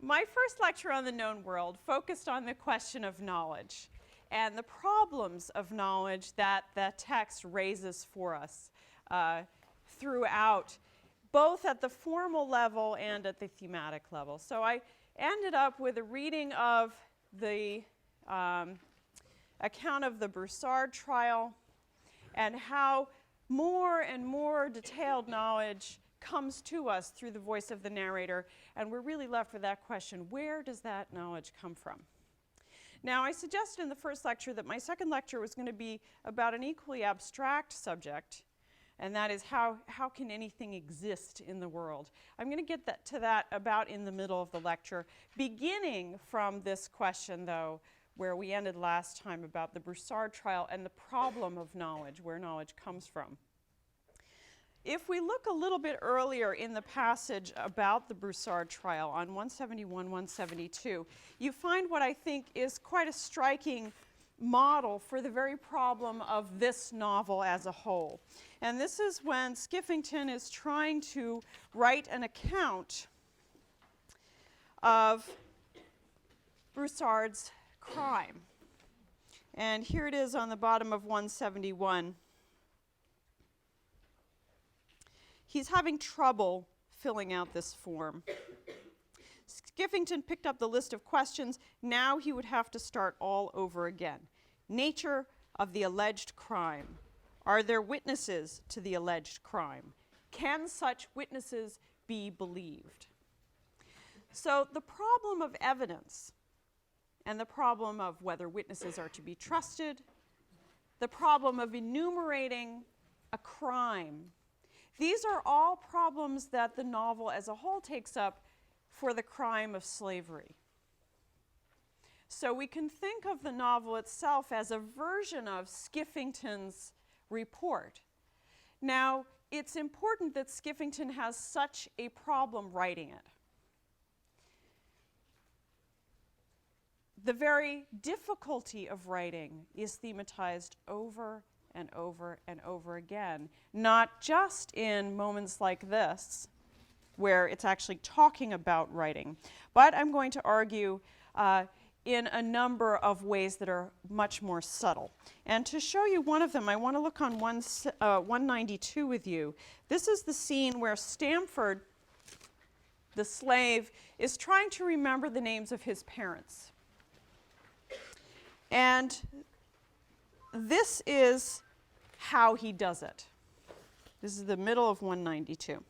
My first lecture on the known world focused on the question of knowledge and the problems of knowledge that the text raises for us throughout, both at the formal level and at the thematic level. So I ended up with a reading of the account of the Broussard trial and how more and more detailed knowledge comes to us through the voice of the narrator, and we're really left with that question: where does that knowledge come from? Now, I suggested in the first lecture that my second lecture was going to be about an equally abstract subject, and that is how can anything exist in the world? I'm going to get to that about in the middle of the lecture, beginning from this question, though, where we ended last time about the Broussard trial and the problem of knowledge, where knowledge comes from. If we look a little bit earlier in the passage about the Broussard trial on 171, 172, you find what I think is quite a striking model for the very problem of this novel as a whole. And this is when Skiffington is trying to write an account of Broussard's crime. And here it is on the bottom of 171. He's having trouble filling out this form. Skiffington picked up the list of questions. Now he would have to start all over again. Nature of the alleged crime. Are there witnesses to the alleged crime? Can such witnesses be believed? So the problem of evidence and the problem of whether witnesses are to be trusted, the problem of enumerating a crime, these are all problems that the novel as a whole takes up for the crime of slavery. So we can think of the novel itself as a version of Skiffington's report. Now, it's important that Skiffington has such a problem writing it. The very difficulty of writing is thematized over and over and over again, not just in moments like this, where it's actually talking about writing, but I'm going to argue in a number of ways that are much more subtle. And to show you one of them, I want to look on 192 with you. This is the scene where Stamford, the slave, is trying to remember the names of his parents. And this is how he does it. This is the middle of 192.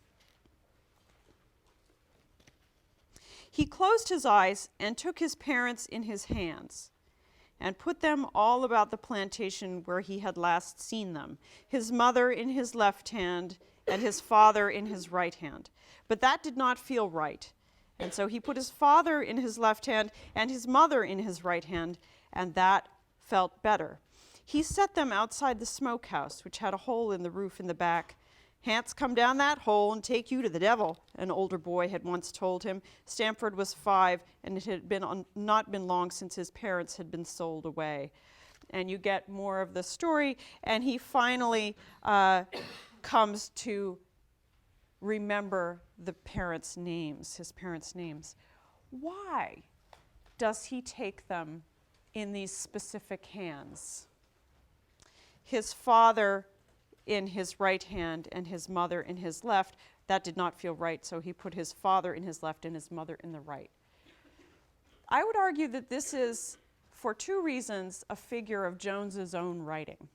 He closed his eyes and took his parents in his hands and put them all about the plantation where he had last seen them, his mother in his left hand and his father in his right hand. But that did not feel right. And so he put his father in his left hand and his mother in his right hand, and that felt better. He set them outside the smokehouse, which had a hole in the roof in the back. "Hants come down that hole and take you to the devil," an older boy had once told him. Stamford was 5, and it had not been long since his parents had been sold away. And you get more of the story, and he finally comes to remember the parents' names, his parents' names. Why does he take them in these specific hands? His father in his right hand and his mother in his left, that did not feel right, so he put his father in his left and his mother in the right. I would argue that this is, for 2 reasons, a figure of Jones's own writing.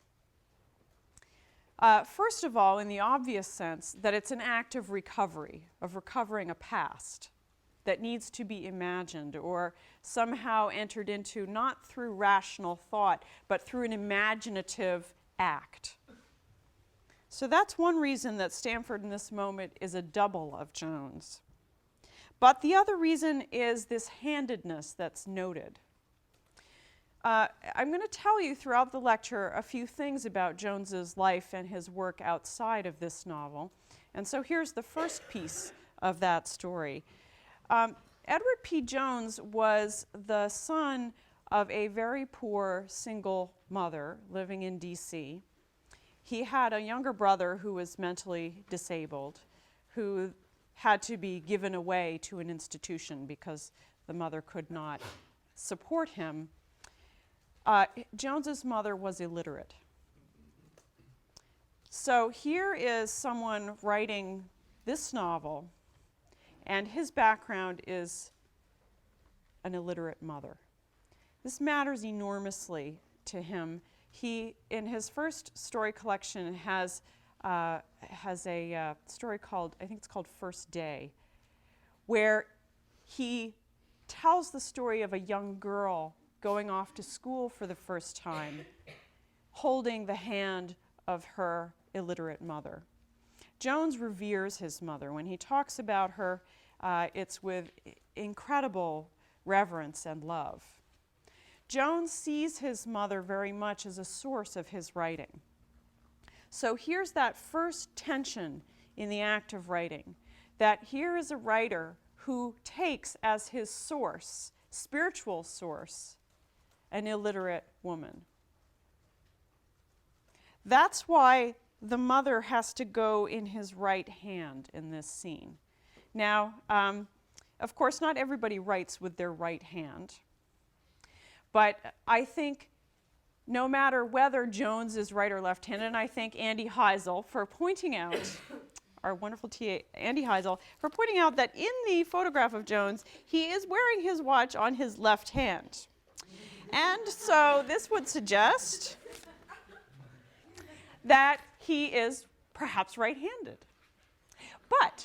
First of all, in the obvious sense that it's an act of recovery, of recovering a past that needs to be imagined or somehow entered into, not through rational thought, but through an imaginative act. So that's one reason that Stamford in this moment is a double of Jones. But the other reason is this handedness that's noted. I'm going to tell you throughout the lecture a few things about Jones's life and his work outside of this novel. And so here's the first piece of that story. Edward P. Jones was the son of a very poor single mother living in D.C. He had a younger brother who was mentally disabled, who had to be given away to an institution because the mother could not support him. Jones's mother was illiterate. So here is someone writing this novel, and his background is an illiterate mother. This matters enormously to him. He, in his first story collection, has a story called, I think it's called First Day, where he tells the story of a young girl going off to school for the first time, holding the hand of her illiterate mother. Jones reveres his mother. When he talks about her, it's with incredible reverence and love. Jones sees his mother very much as a source of his writing. So here's that first tension in the act of writing, that here is a writer who takes as his source, spiritual source, an illiterate woman. That's why the mother has to go in his right hand in this scene. Now, of course, not everybody writes with their right hand. But I think no matter whether Jones is right or left-handed, and I thank Andy Heisel for pointing out, our wonderful TA, Andy Heisel, for pointing out that in the photograph of Jones, he is wearing his watch on his left hand. And so this would suggest that he is perhaps right-handed. But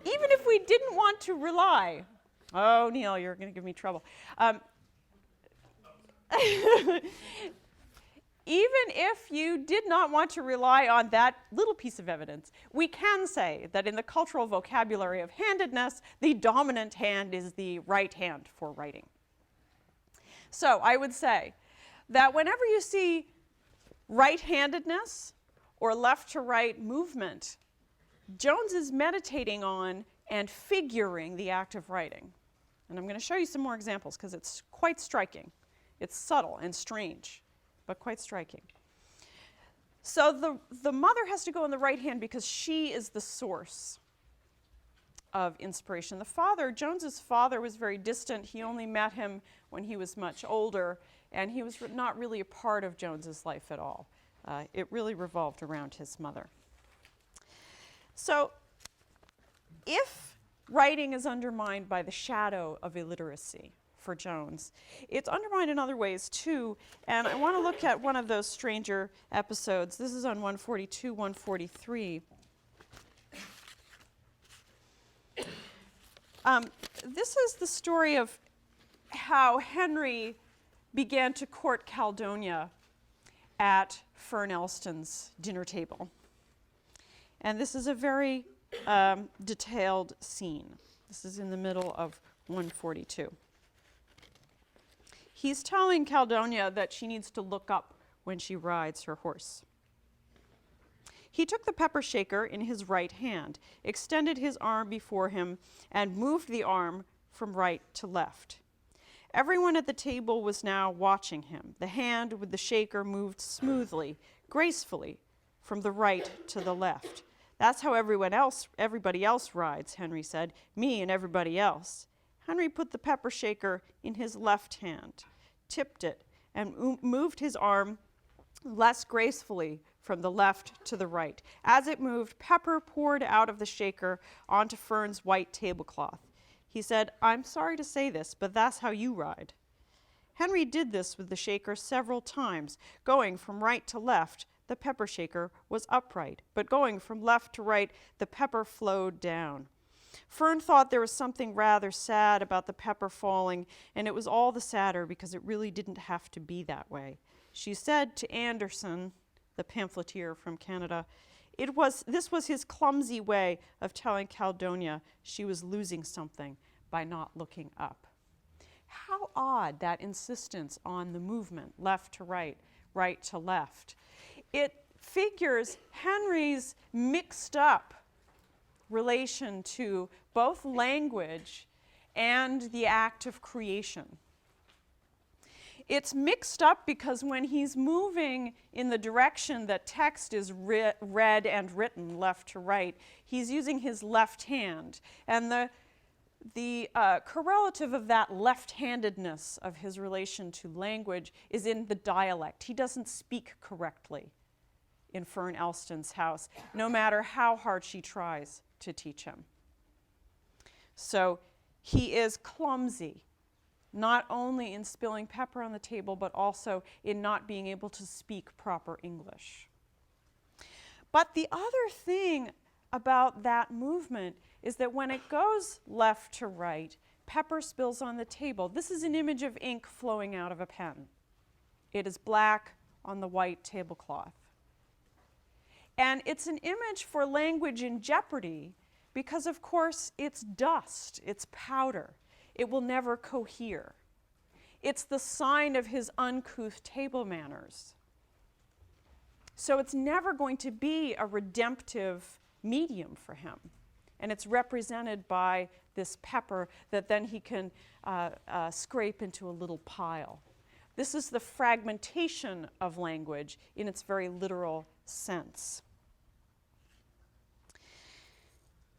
even if we didn't want to rely, oh, Neil, you're going to give me trouble. Even if you did not want to rely on that little piece of evidence, we can say that in the cultural vocabulary of handedness, the dominant hand is the right hand for writing. So I would say that whenever you see right-handedness or left-to-right movement, Jones is meditating on and figuring the act of writing. And I'm going to show you some more examples because it's quite striking. It's subtle and strange, but quite striking. So the mother has to go in the right hand because she is the source of inspiration. The father, Jones's father, was very distant. He only met him when he was much older, and he was not really a part of Jones's life at all. It really revolved around his mother. So if writing is undermined by the shadow of illiteracy for Jones, it's undermined in other ways too, and I want to look at one of those stranger episodes. This is on 142, 143. This is the story of how Henry began to court Caledonia at Fern Elston's dinner table. And this is a very detailed scene. This is in the middle of 142. He's telling Caledonia that she needs to look up when she rides her horse. He took the pepper shaker in his right hand, extended his arm before him, and moved the arm from right to left. Everyone at the table was now watching him. The hand with the shaker moved smoothly, gracefully, from the right to the left. That's how everybody else rides, Henry said. Me and everybody else. Henry put the pepper shaker in his left hand, tipped it, and moved his arm less gracefully from the left to the right. As it moved, pepper poured out of the shaker onto Fern's white tablecloth. He said, "I'm sorry to say this, but that's how you ride." Henry did this with the shaker several times. Going from right to left, the pepper shaker was upright, but going from left to right, the pepper flowed down. Fern thought there was something rather sad about the pepper falling, and it was all the sadder because it really didn't have to be that way. She said to Anderson, the pamphleteer from Canada, this was his clumsy way of telling Caledonia she was losing something by not looking up. How odd, that insistence on the movement, left to right, right to left. It figures Henry's mixed up relation to both language and the act of creation. It's mixed up because when he's moving in the direction that text is read and written, left to right, he's using his left hand. And the correlative of that left-handedness of his relation to language is in the dialect. He doesn't speak correctly in Fern Elston's house, no matter how hard she tries to teach him. So he is clumsy, not only in spilling pepper on the table, but also in not being able to speak proper English. But the other thing about that movement is that when it goes left to right, pepper spills on the table. This is an image of ink flowing out of a pen. It is black on the white tablecloth. And it's an image for language in jeopardy because, of course, it's dust, it's powder. It will never cohere. It's the sign of his uncouth table manners. So it's never going to be a redemptive medium for him. And it's represented by this pepper that then he can scrape into a little pile. This is the fragmentation of language in its very literal sense.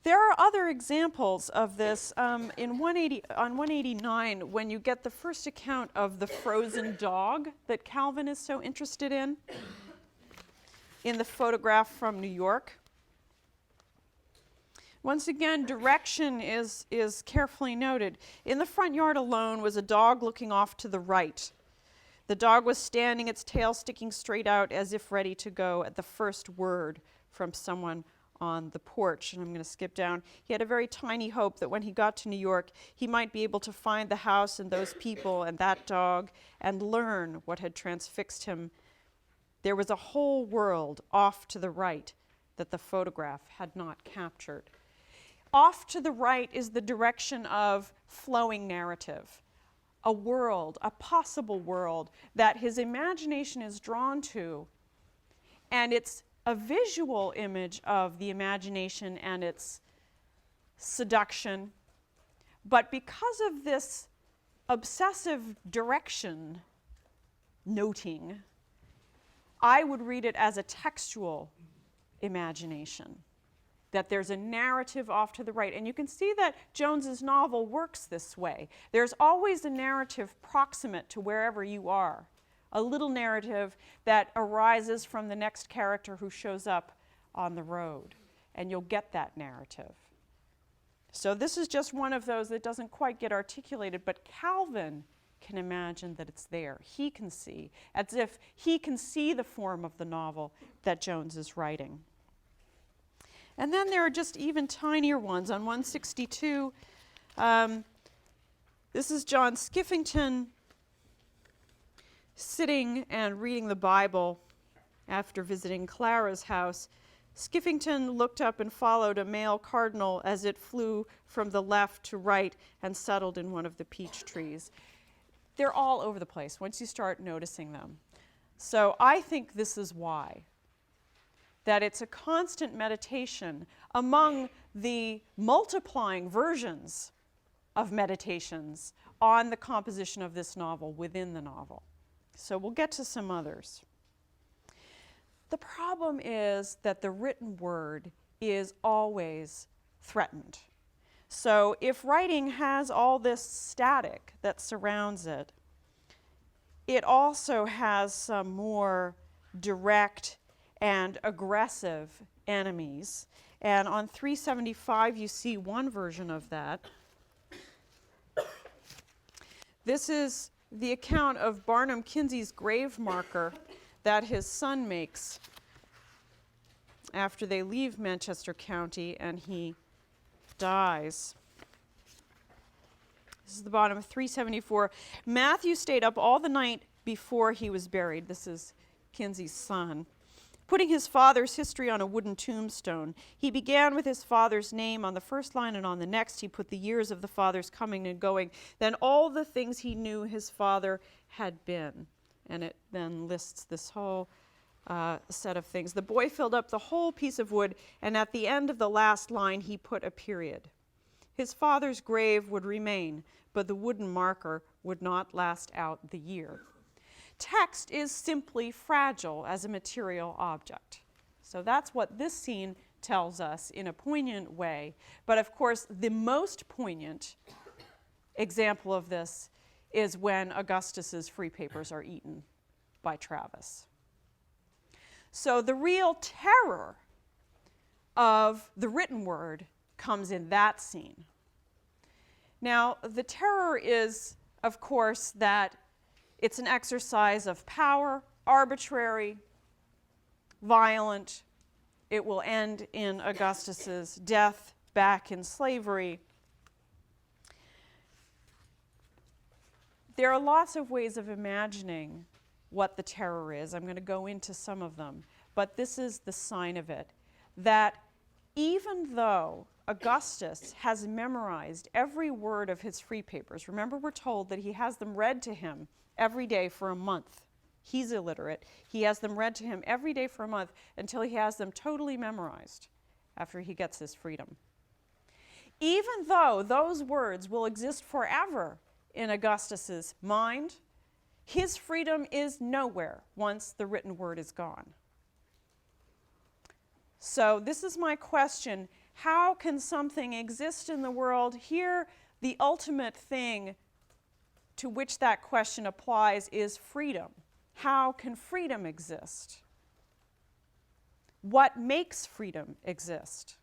There are other examples of this. On 189, when you get the first account of the frozen dog that Calvin is so interested in the photograph from New York. Once again, direction is carefully noted. In the front yard alone was a dog looking off to the right. The dog was standing, its tail sticking straight out as if ready to go at the first word from someone on the porch. And I'm going to skip down. He had a very tiny hope that when he got to New York, he might be able to find the house and those people and that dog and learn what had transfixed him. There was a whole world off to the right that the photograph had not captured. Off to the right is the direction of flowing narrative, a world, a possible world that his imagination is drawn to, and it's a visual image of the imagination and its seduction. But because of this obsessive direction noting, I would read it as a textual imagination, that there's a narrative off to the right. And you can see that Jones's novel works this way. There's always a narrative proximate to wherever you are, a little narrative that arises from the next character who shows up on the road, and you'll get that narrative. So this is just one of those that doesn't quite get articulated, but Calvin can imagine that it's there. He can see, as if he can see the form of the novel that Jones is writing. And then there are just even tinier ones. On 162, this is John Skiffington sitting and reading the Bible after visiting Clara's house. Skiffington looked up and followed a male cardinal as it flew from the left to right and settled in one of the peach trees. They're all over the place once you start noticing them. So I think this is why. That it's a constant meditation among the multiplying versions of meditations on the composition of this novel within the novel. So we'll get to some others. The problem is that the written word is always threatened. So if writing has all this static that surrounds it, it also has some more direct and aggressive enemies. And on 375, you see one version of that. This is the account of Barnum Kinsey's grave marker that his son makes after they leave Manchester County and he dies. This is the bottom of 374. Matthew stayed up all the night before he was buried. This is Kinsey's son. Putting his father's history on a wooden tombstone. He began with his father's name on the first line, and on the next he put the years of the father's coming and going, then all the things he knew his father had been. And it then lists this whole set of things. The boy filled up the whole piece of wood, and at the end of the last line he put a period. His father's grave would remain, but the wooden marker would not last out the year. text is simply fragile as a material object. So that's what this scene tells us in a poignant way. But of course, the most poignant example of this is when Augustus's free papers are eaten by Travis. So the real terror of the written word comes in that scene. Now, the terror is, of course, that it's an exercise of power, arbitrary, violent. It will end in Augustus's death back in slavery. There are lots of ways of imagining what the terror is. I'm going to go into some of them. But this is the sign of it, that even though Augustus has memorized every word of his free papers, remember we're told that he has them read to him every day for a month. He's illiterate. He has them read to him every day for a month until he has them totally memorized after he gets his freedom. Even though those words will exist forever in Augustus's mind, his freedom is nowhere once the written word is gone. So this is my question. How can something exist in the world? Here, the ultimate thing to which that question applies is freedom. How can freedom exist? What makes freedom exist?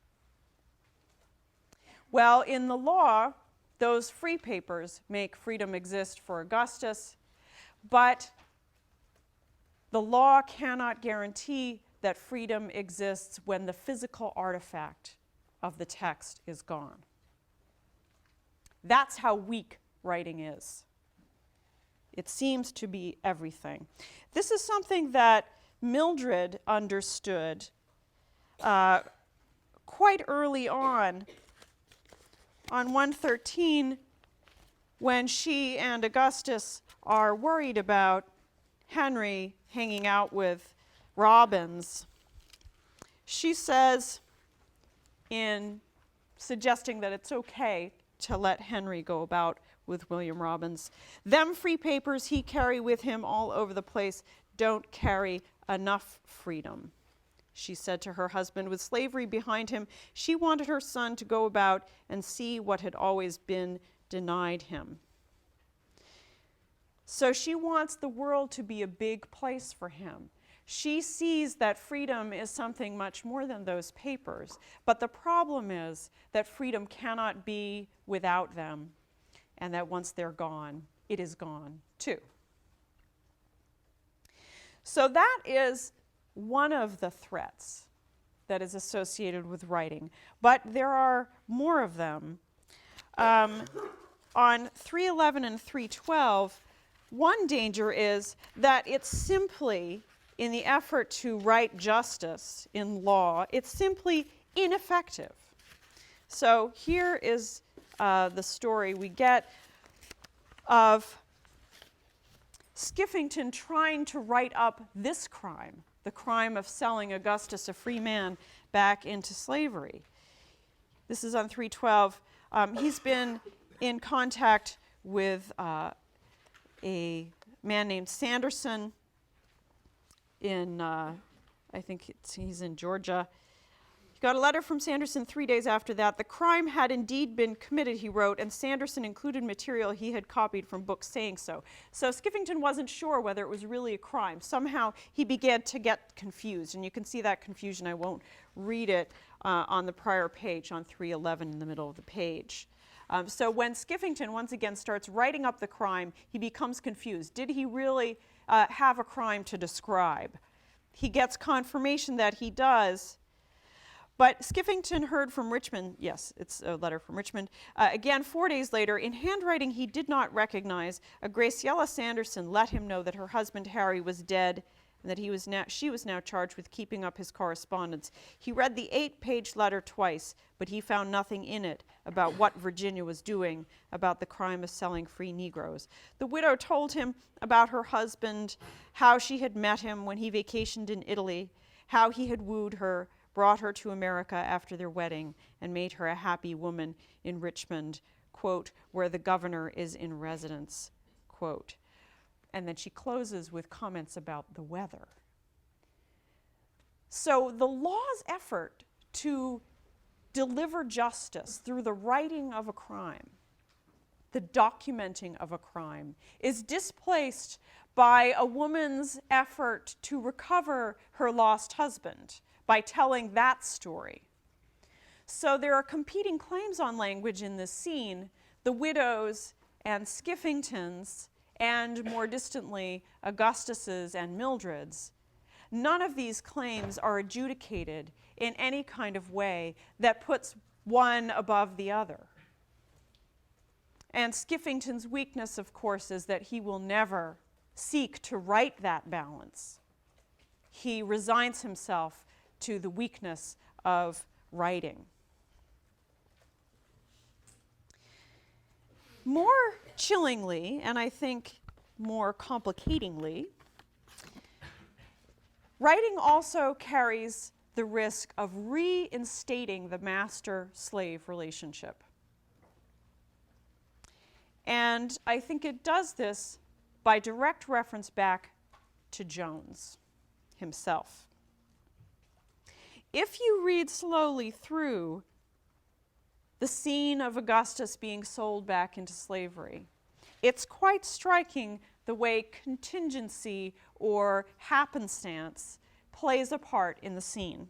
Well, in the law, those free papers make freedom exist for Augustus, but the law cannot guarantee that freedom exists when the physical artifact of the text is gone. That's how weak writing is. It seems to be everything. This is something that Mildred understood quite early on 113, when she and Augustus are worried about Henry hanging out with Robbins. She says, in suggesting that it's okay to let Henry go about with William Robbins, "Them free papers he carry with him all over the place don't carry enough freedom," she said to her husband. With slavery behind him, she wanted her son to go about and see what had always been denied him. So she wants the world to be a big place for him. She sees that freedom is something much more than those papers. But the problem is that freedom cannot be without them, and that once they're gone, it is gone too. So that is one of the threats that is associated with writing. But there are more of them. On 311 and 312, one danger is that it's simply, in the effort to write justice in law, it's simply ineffective. So here is the story we get of Skiffington trying to write up this crime, the crime of selling Augustus, a free man, back into slavery. This is on 312. He's been in contact with a man named Sanderson in, I think he's in Georgia. He got a letter from Sanderson 3 days after that. The crime had indeed been committed, he wrote, and Sanderson included material he had copied from books saying so. So Skiffington wasn't sure whether it was really a crime. Somehow he began to get confused, and you can see that confusion. I won't read it on the prior page, on 311 in the middle of the page. So when Skiffington once again starts writing up the crime, he becomes confused. Did he really have a crime to describe? He gets confirmation that he does. But Skiffington heard from Richmond, yes, it's a letter from Richmond, again 4 days later, in handwriting he did not recognize. A Graciela Sanderson let him know that her husband Harry was dead and that she was now charged with keeping up his correspondence. He read the 8-page letter twice, but he found nothing in it about what Virginia was doing about the crime of selling free Negroes. The widow told him about her husband, how she had met him when he vacationed in Italy, how he had wooed her, brought her to America after their wedding, and made her a happy woman in Richmond, quote, where the governor is in residence, quote. And then she closes with comments about the weather. So the law's effort to deliver justice through the writing of a crime, the documenting of a crime, is displaced by a woman's effort to recover her lost husband by telling that story. So there are competing claims on language in this scene: the widows and Skiffingtons, and more distantly, Augustus's and Mildred's. None of these claims are adjudicated in any kind of way that puts one above the other. And Skiffington's weakness, of course, is that he will never seek to right that balance. He resigns himself to the weakness of writing. More chillingly, and I think more complicatingly, writing also carries the risk of reinstating the master-slave relationship. And I think it does this by direct reference back to Jones himself. If you read slowly through the scene of Augustus being sold back into slavery, it's quite striking the way contingency or happenstance plays a part in the scene.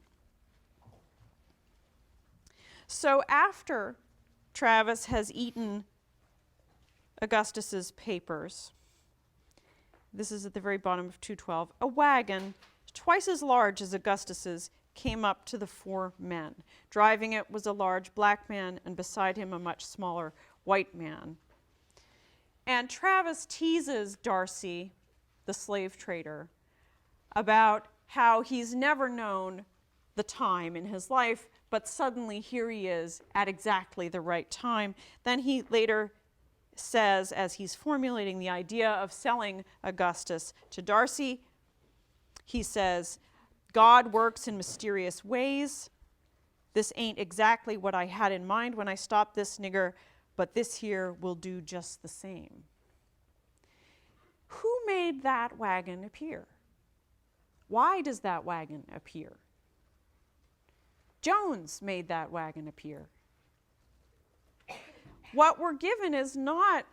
So after Travis has eaten Augustus's papers, this is at the very bottom of 212, a wagon twice as large as Augustus's came up to the four men. Driving it was a large black man, and beside him a much smaller white man. And Travis teases Darcy, the slave trader, about how he's never known the time in his life, but suddenly here he is at exactly the right time. Then he later says, as he's formulating the idea of selling Augustus to Darcy, he says, "God works in mysterious ways. This ain't exactly what I had in mind when I stopped this nigger, but this here will do just the same." Who made that wagon appear? Why does that wagon appear? Jones made that wagon appear. What we're given is not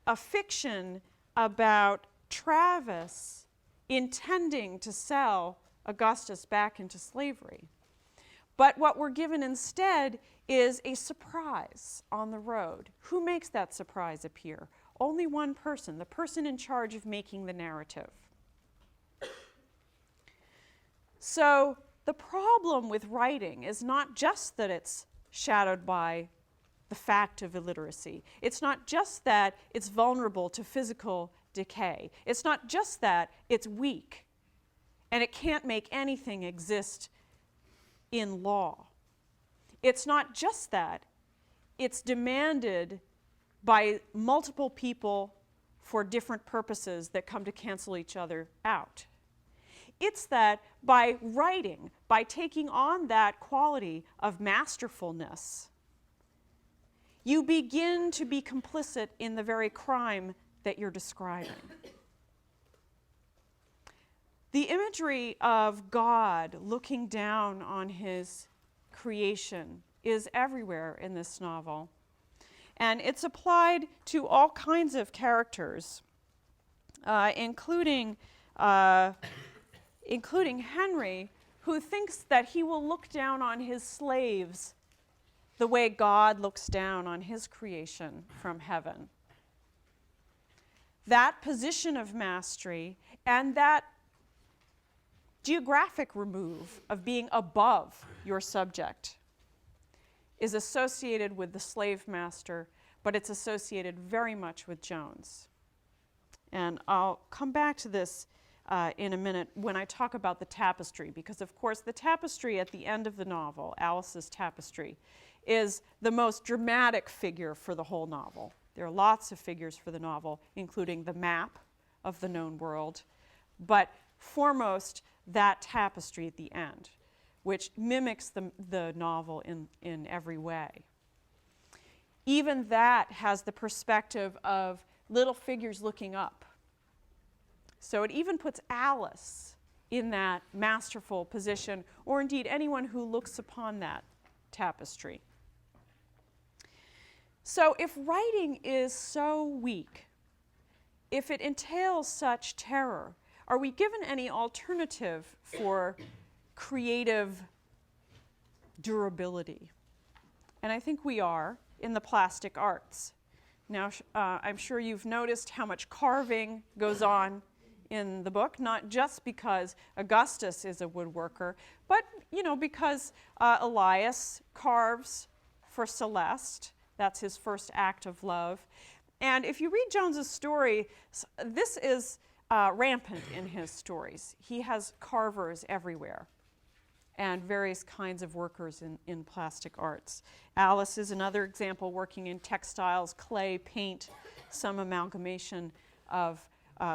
a fiction about Travis intending to sell Augustus back into slavery. But what we're given instead is a surprise on the road. Who makes that surprise appear? Only one person, the person in charge of making the narrative. So the problem with writing is not just that it's shadowed by the fact of illiteracy. It's not just that it's vulnerable to physical decay. It's not just that it's weak and it can't make anything exist in law. It's not just that it's demanded by multiple people for different purposes that come to cancel each other out. It's that by writing, by taking on that quality of masterfulness, you begin to be complicit in the very crime that you're describing. The imagery of God looking down on his creation is everywhere in this novel. And it's applied to all kinds of characters, including Henry, who thinks that he will look down on his slaves the way God looks down on his creation from heaven. That position of mastery and that geographic remove of being above your subject is associated with the slave master, but it's associated very much with Jones. And I'll come back to this in a minute when I talk about the tapestry, because of course the tapestry at the end of the novel, Alice's tapestry, is the most dramatic figure for the whole novel. There are lots of figures for the novel, including the map of the known world, but foremost that tapestry at the end, which mimics the novel in every way. Even that has the perspective of little figures looking up So it even puts Alice in that masterful position, or indeed anyone who looks upon that tapestry. So if writing is so weak, if it entails such terror, are we given any alternative for creative durability? And I think we are in the plastic arts. Now, I'm sure you've noticed how much carving goes on in the book, not just because Augustus is a woodworker, but because Elias carves for Celeste. That's his first act of love. And if you read Jones's story, this is rampant in his stories. He has carvers everywhere and various kinds of workers in plastic arts. Alice is another example, working in textiles, clay, paint, some amalgamation of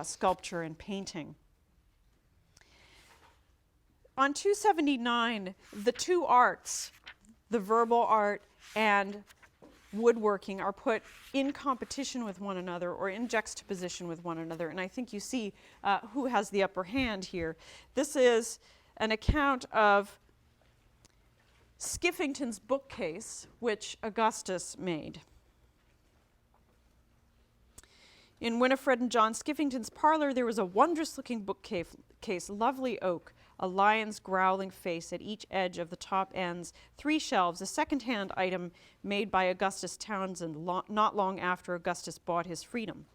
sculpture and painting. On 279, the two arts, the verbal art and woodworking, are put in competition with one another or in juxtaposition with one another. And I think you see who has the upper hand here. This is an account of Skiffington's bookcase, which Augustus made. In Winifred and John Skiffington's parlor, there was a wondrous-looking bookcase, lovely oak, a lion's growling face at each edge of the top ends, 3 shelves, a second-hand item made by Augustus Townsend not long after Augustus bought his freedom.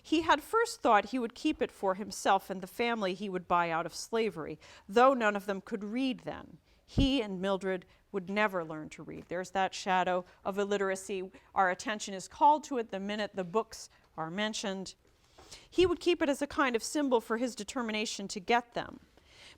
He had first thought he would keep it for himself and the family he would buy out of slavery, though none of them could read then. He and Mildred would never learn to read. There's that shadow of illiteracy. Our attention is called to it the minute the books are mentioned. He would keep it as a kind of symbol for his determination to get them.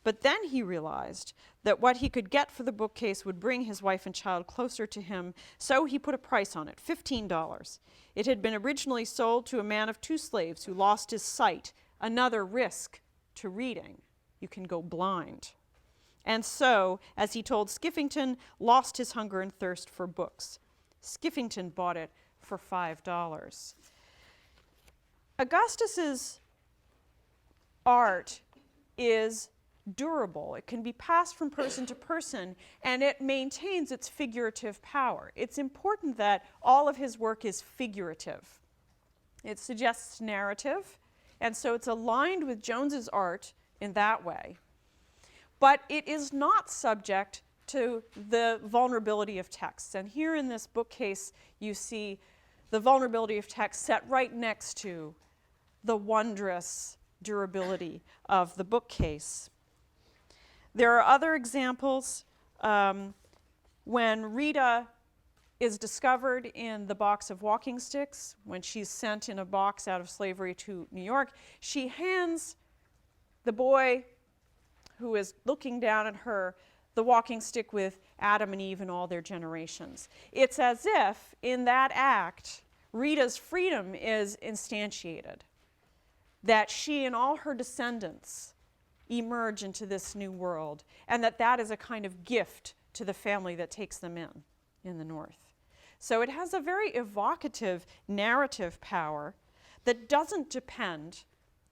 But then he realized that what he could get for the bookcase would bring his wife and child closer to him, so he put a price on it, $15. It had been originally sold to a man of 2 slaves who lost his sight, another risk to reading. You can go blind. And so, as he told Skiffington, lost his hunger and thirst for books. Skiffington bought it for $5. Augustus's art is durable. It can be passed from person to person, and it maintains its figurative power. It's important that all of his work is figurative. It suggests narrative, and so it's aligned with Jones's art in that way. But it is not subject to the vulnerability of texts. And here in this bookcase, you see the vulnerability of text set right next to the wondrous durability of the bookcase. There are other examples. When Rita is discovered in the box of walking sticks, when she's sent in a box out of slavery to New York, she hands the boy who is looking down at her the walking stick with Adam and Eve and all their generations. It's as if, in that act, Rita's freedom is instantiated, that she and all her descendants emerge into this new world, and that is a kind of gift to the family that takes them in the North. So it has a very evocative narrative power that doesn't depend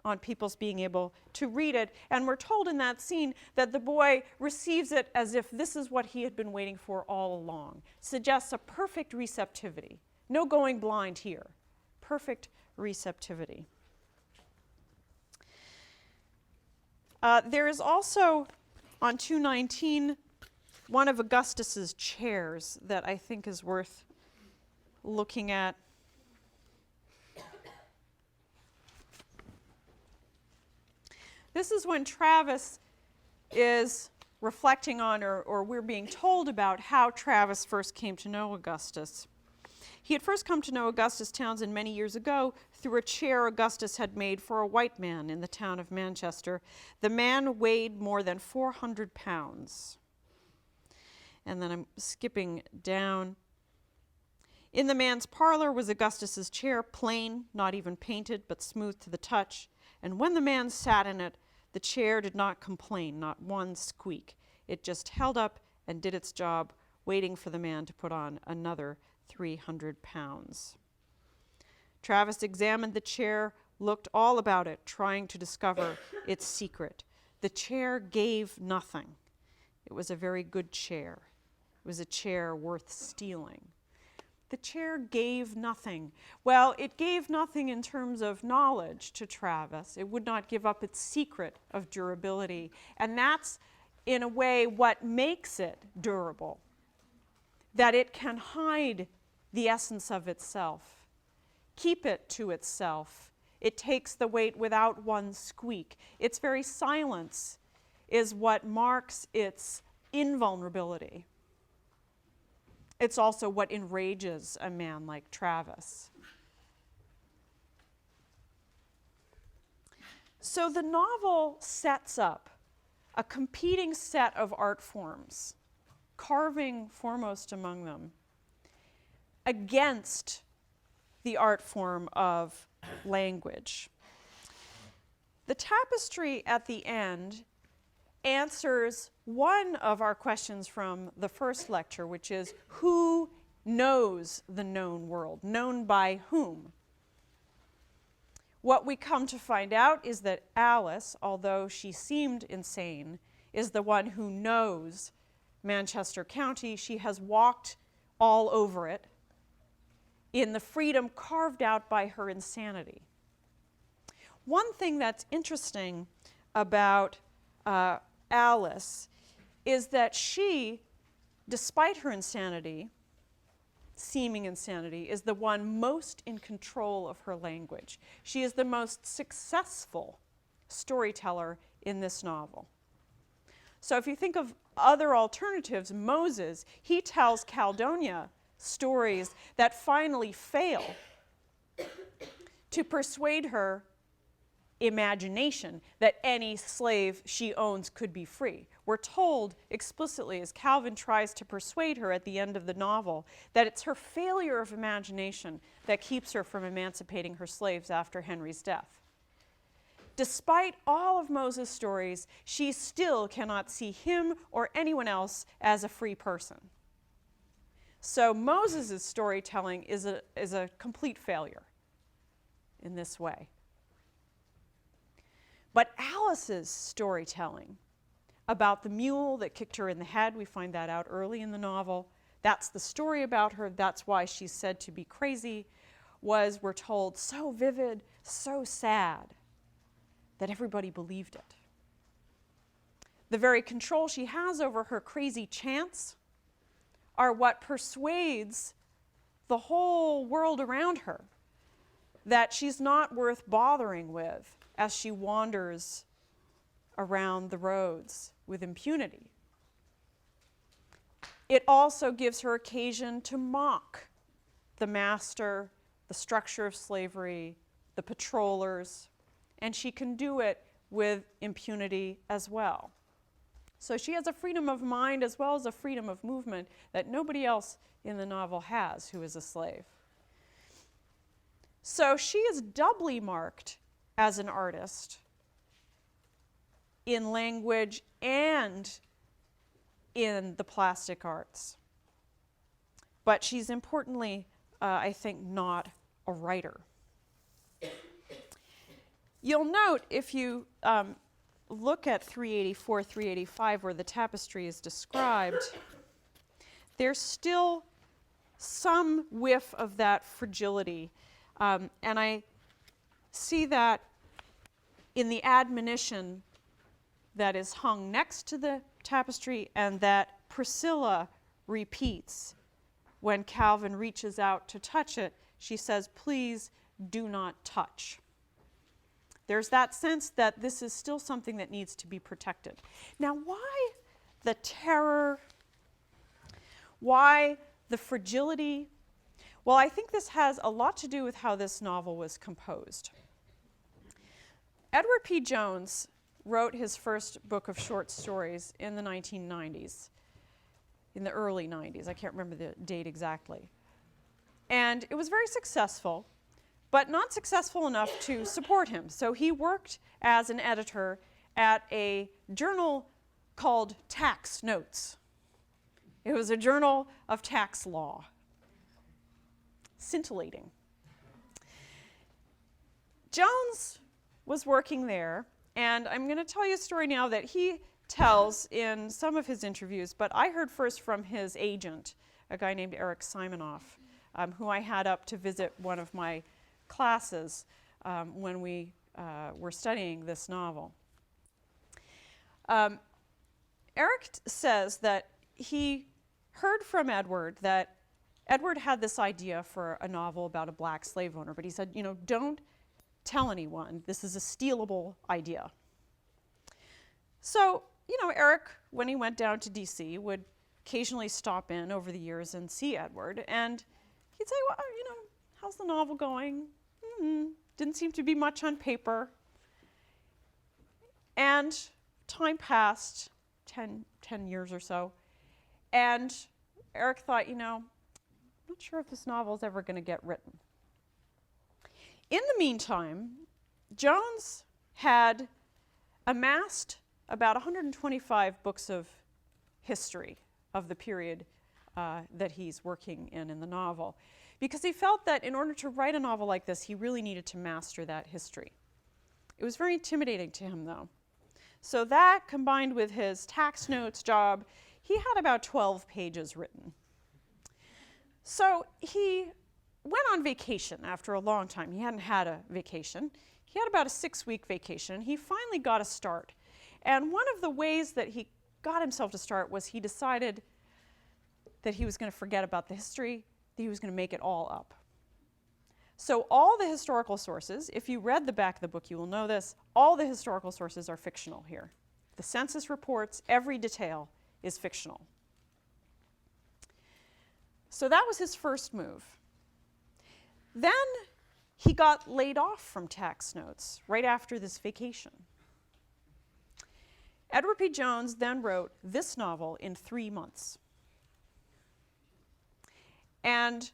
on people's being able to read it. And we're told in that scene that the boy receives it as if this is what he had been waiting for all along. Suggests a perfect receptivity. No going blind here. Perfect receptivity. There is also, on 219, one of Augustus's chairs that I think is worth looking at. This is when Travis is reflecting on, or we're being told about how Travis first came to know Augustus. He had first come to know Augustus Townsend many years ago through a chair Augustus had made for a white man in the town of Manchester. The man weighed more than 400 pounds. And then I'm skipping down. In the man's parlor was Augustus's chair, plain, not even painted, but smooth to the touch. And when the man sat in it, the chair did not complain, not one squeak. It just held up and did its job, waiting for the man to put on another 300 pounds. Travis examined the chair looked all about it, trying to discover its secret. The chair gave nothing. It was a very good chair. It was a chair worth stealing. The chair gave nothing. Well, it gave nothing in terms of knowledge to Travis. It would not give up its secret of durability. And that's, in a way, what makes it durable. That it can hide the essence of itself, keep it to itself. It takes the weight without one squeak. Its very silence is what marks its invulnerability. It's also what enrages a man like Travis. So the novel sets up a competing set of art forms, carving foremost among them, against the art form of language. The tapestry at the end answers one of our questions from the first lecture, which is, who knows the known world? Known by whom? What we come to find out is that Alice, although she seemed insane, is the one who knows Manchester County. She has walked all over it in the freedom carved out by her insanity. One thing that's interesting about Alice is that she, despite her insanity, seeming insanity, is the one most in control of her language. She is the most successful storyteller in this novel. So if you think of other alternatives, Moses, he tells Caldonia stories that finally fail to persuade her imagination that any slave she owns could be free. We're told explicitly, as Calvin tries to persuade her at the end of the novel, that it's her failure of imagination that keeps her from emancipating her slaves after Henry's death. Despite all of Moses' stories, she still cannot see him or anyone else as a free person. So Moses' storytelling is a complete failure in this way. But Alice's storytelling about the mule that kicked her in the head, we find that out early in the novel. That's the story about her. That's why she's said to be crazy, was, we're told, so vivid, so sad, that everybody believed it. The very control she has over her crazy chants are what persuades the whole world around her that she's not worth bothering with as she wanders around the roads with impunity. It also gives her occasion to mock the master, the structure of slavery, the patrollers, and she can do it with impunity as well. So she has a freedom of mind as well as a freedom of movement that nobody else in the novel has who is a slave. So she is doubly marked as an artist in language and in the plastic arts. But she's importantly, I think, not a writer. You'll note if you look at 384, 385, where the tapestry is described, there's still some whiff of that fragility. And I see that in the admonition that is hung next to the tapestry and that Priscilla repeats when Calvin reaches out to touch it. She says, "Please do not touch." There's that sense that this is still something that needs to be protected. Now, why the terror? Why the fragility? Well, I think this has a lot to do with how this novel was composed. Edward P. Jones wrote his first book of short stories in the 1990s, in the early 90s. I can't remember the date exactly. And it was very successful, but not successful enough to support him. So he worked as an editor at a journal called Tax Notes. It was a journal of tax law. Scintillating. Jones was working there, and I'm going to tell you a story now that he tells in some of his interviews, but I heard first from his agent, a guy named Eric Simonoff, who I had up to visit one of my classes when we were studying this novel. Eric says that he heard from Edward that Edward had this idea for a novel about a black slave owner, but he said, don't tell anyone. This is a stealable idea. So, Eric, when he went down to DC, would occasionally stop in over the years and see Edward, and he'd say, well, how's the novel going? Didn't seem to be much on paper. And time passed, 10 years or so, and Eric thought, I'm not sure if this novel is ever going to get written. In the meantime, Jones had amassed about 125 books of history of the period that he's working in the novel, because he felt that in order to write a novel like this, he really needed to master that history. It was very intimidating to him, though. So that, combined with his tax notes job, he had about 12 pages written. So he went on vacation after a long time. He hadn't had a vacation. He had about a 6-week vacation. He finally got a start. And one of the ways that he got himself to start was he decided that he was going to forget about the history, that he was going to make it all up. So all the historical sources, if you read the back of the book, you will know this, all the historical sources are fictional here. The census reports, every detail is fictional. So that was his first move. Then he got laid off from tax notes right after this vacation. Edward P. Jones then wrote this novel in 3 months. And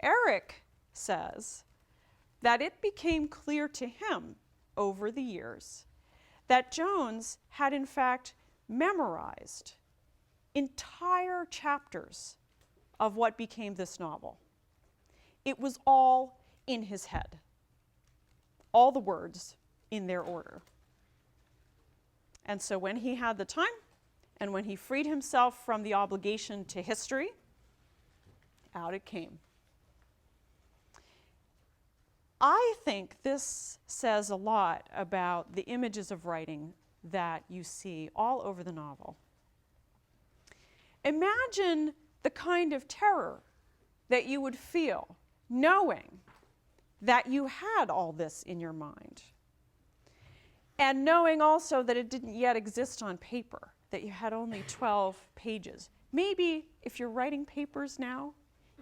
Eric says that it became clear to him over the years that Jones had in fact memorized entire chapters of what became this novel. It was all in his head, all the words in their order. And so when he had the time, and when he freed himself from the obligation to history, out it came. I think this says a lot about the images of writing that you see all over the novel. Imagine the kind of terror that you would feel knowing that you had all this in your mind, and knowing also that it didn't yet exist on paper, that you had only 12 pages. Maybe if you're writing papers now,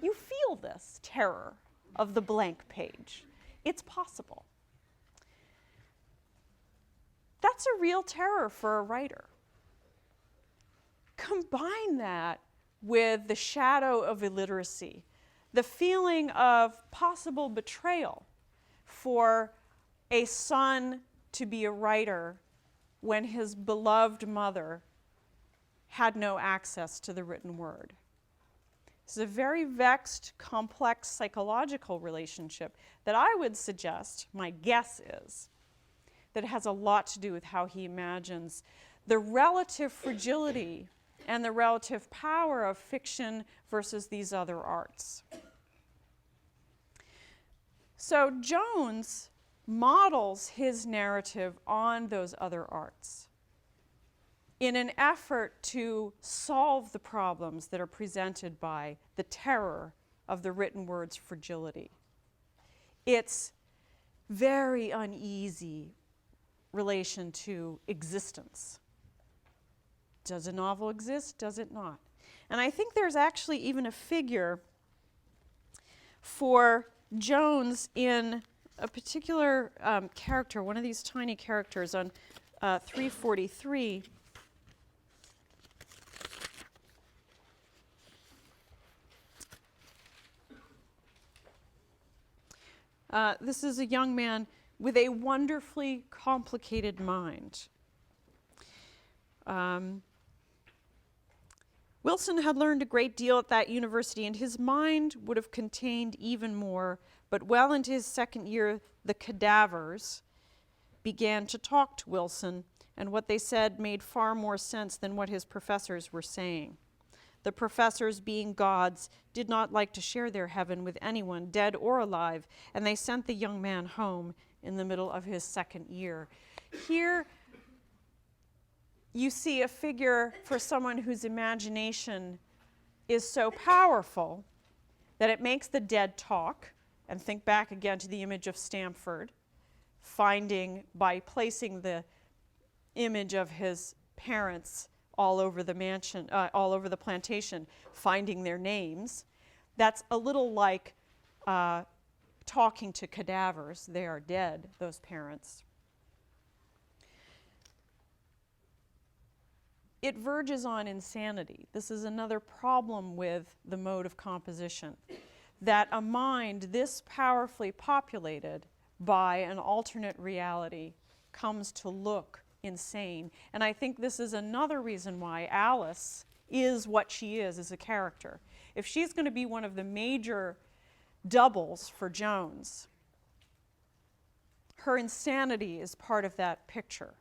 you feel this terror of the blank page. It's possible. That's a real terror for a writer. Combine that with the shadow of illiteracy, the feeling of possible betrayal for a son to be a writer when his beloved mother had no access to the written word. This is a very vexed, complex psychological relationship that I would suggest, my guess is, that it has a lot to do with how he imagines the relative fragility and the relative power of fiction versus these other arts. So Jones models his narrative on those other arts in an effort to solve the problems that are presented by the terror of the written word's fragility. Its very uneasy relation to existence. Does a novel exist? Does it not? And I think there's actually even a figure for Jones in a particular character, one of these tiny characters on 343. This is a young man with a wonderfully complicated mind. Wilson had learned a great deal at that university, and his mind would have contained even more, but well into his second year the cadavers began to talk to Wilson, and what they said made far more sense than what his professors were saying. The professors, being gods, did not like to share their heaven with anyone, dead or alive, and they sent the young man home in the middle of his second year. Here you see a figure for someone whose imagination is so powerful that it makes the dead talk. And think back again to the image of Stamford, by placing the image of his parents all over the mansion, all over the plantation, finding their names. That's a little like talking to cadavers. They are dead, those parents. It verges on insanity. This is another problem with the mode of composition, that a mind this powerfully populated by an alternate reality comes to look insane. And I think this is another reason why Alice is what she is as a character. If she's going to be one of the major doubles for Jones, her insanity is part of that picture.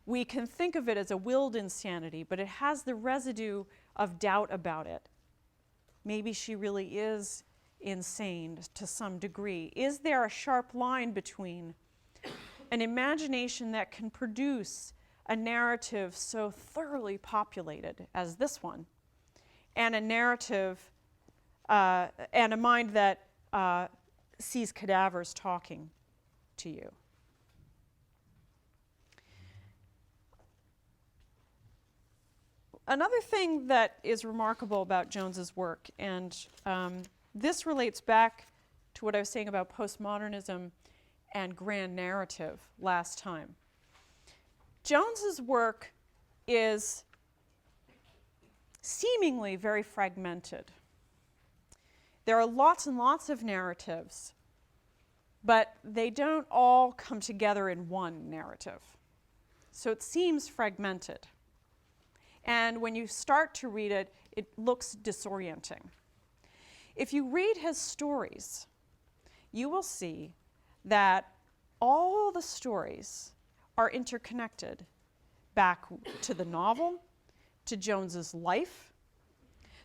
We can think of it as a willed insanity, but it has the residue of doubt about it. Maybe she really is insane to some degree. Is there a sharp line between an imagination that can produce a narrative so thoroughly populated as this one, and a narrative, and a mind that sees cadavers talking to you? Another thing that is remarkable about Jones's work, and this relates back to what I was saying about postmodernism and grand narrative last time. Jones's work is seemingly very fragmented. There are lots and lots of narratives, but they don't all come together in one narrative. So it seems fragmented. And when you start to read it, it looks disorienting. If you read his stories, you will see that all the stories are interconnected back to the novel, to Jones's life.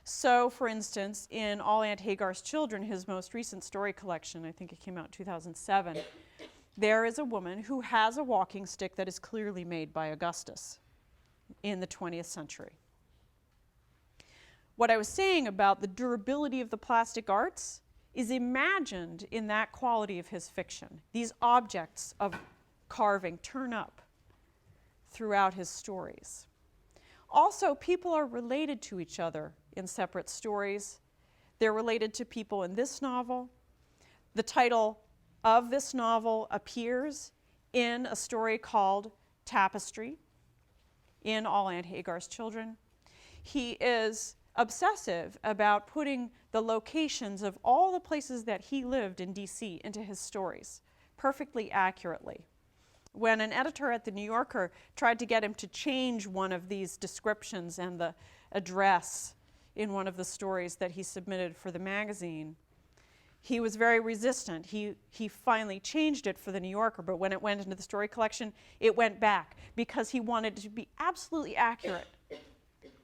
So, for instance, in All Aunt Hagar's Children, his most recent story collection, I think it came out in 2007, there is a woman who has a walking stick that is clearly made by Augustus in the 20th century. What I was saying about the durability of the plastic arts is imagined in that quality of his fiction. These objects of carving turn up throughout his stories. Also, people are related to each other in separate stories. They're related to people in this novel. The title of this novel appears in a story called Tapestry in All Aunt Hagar's Children. He is obsessive about putting the locations of all the places that he lived in DC into his stories perfectly accurately. When an editor at the New Yorker tried to get him to change one of these descriptions and the address in one of the stories that he submitted for the magazine, he was very resistant. He finally changed it for the New Yorker, but when it went into the story collection, it went back because he wanted it to be absolutely accurate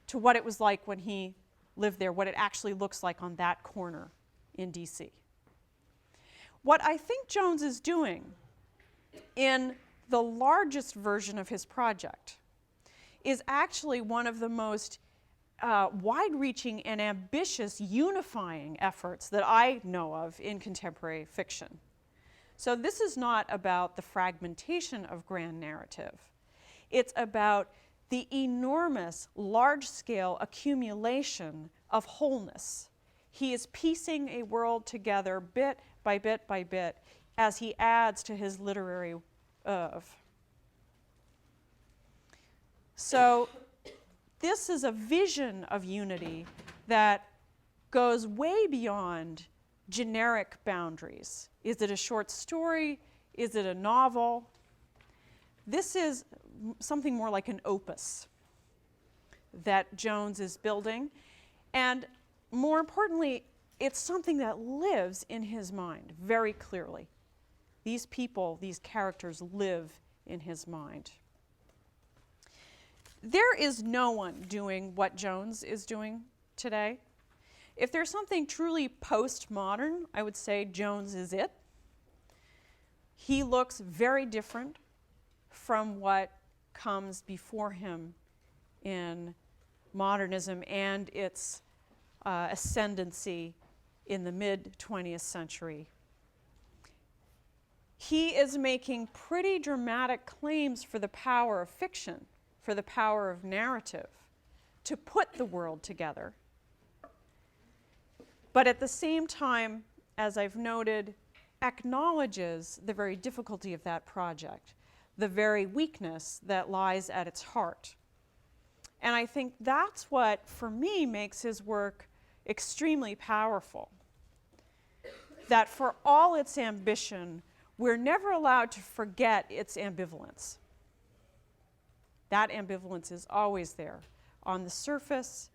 to what it was like when he lived there, what it actually looks like on that corner in DC. What I think Jones is doing in the largest version of his project is actually one of the most wide-reaching and ambitious unifying efforts that I know of in contemporary fiction. So this is not about the fragmentation of grand narrative. It's about the enormous, large-scale accumulation of wholeness. He is piecing a world together bit by bit by bit as he adds to his literary oeuvre. So this is a vision of unity that goes way beyond generic boundaries. Is it a short story? Is it a novel? This is something more like an opus that Jones is building. And more importantly, it's something that lives in his mind very clearly. These people, these characters live in his mind. There is no one doing what Jones is doing today. If there's something truly postmodern, I would say Jones is it. He looks very different from what comes before him in modernism and its ascendancy in the mid-20th century. He is making pretty dramatic claims for the power of fiction, for the power of narrative, to put the world together. But at the same time, as I've noted, acknowledges the very difficulty of that project, the very weakness that lies at its heart. And I think that's what, for me, makes his work extremely powerful. That for all its ambition, we're never allowed to forget its ambivalence. That ambivalence is always there on the surface,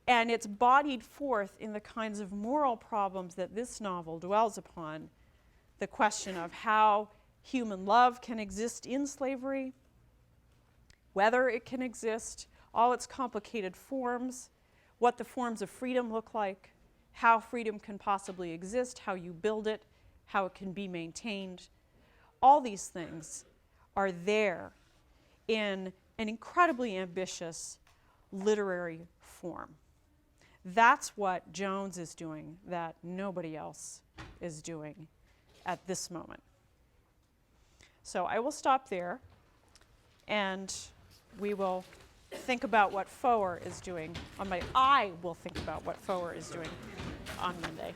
and it's bodied forth in the kinds of moral problems that this novel dwells upon. The question of how human love can exist in slavery, whether it can exist, all its complicated forms, what the forms of freedom look like, how freedom can possibly exist, how you build it, how it can be maintained. All these things are there in an incredibly ambitious literary form. That's what Jones is doing that nobody else is doing at this moment. So I will stop there, and we will think about what Foer is doing on Monday. I will think about what Foer is doing on Monday.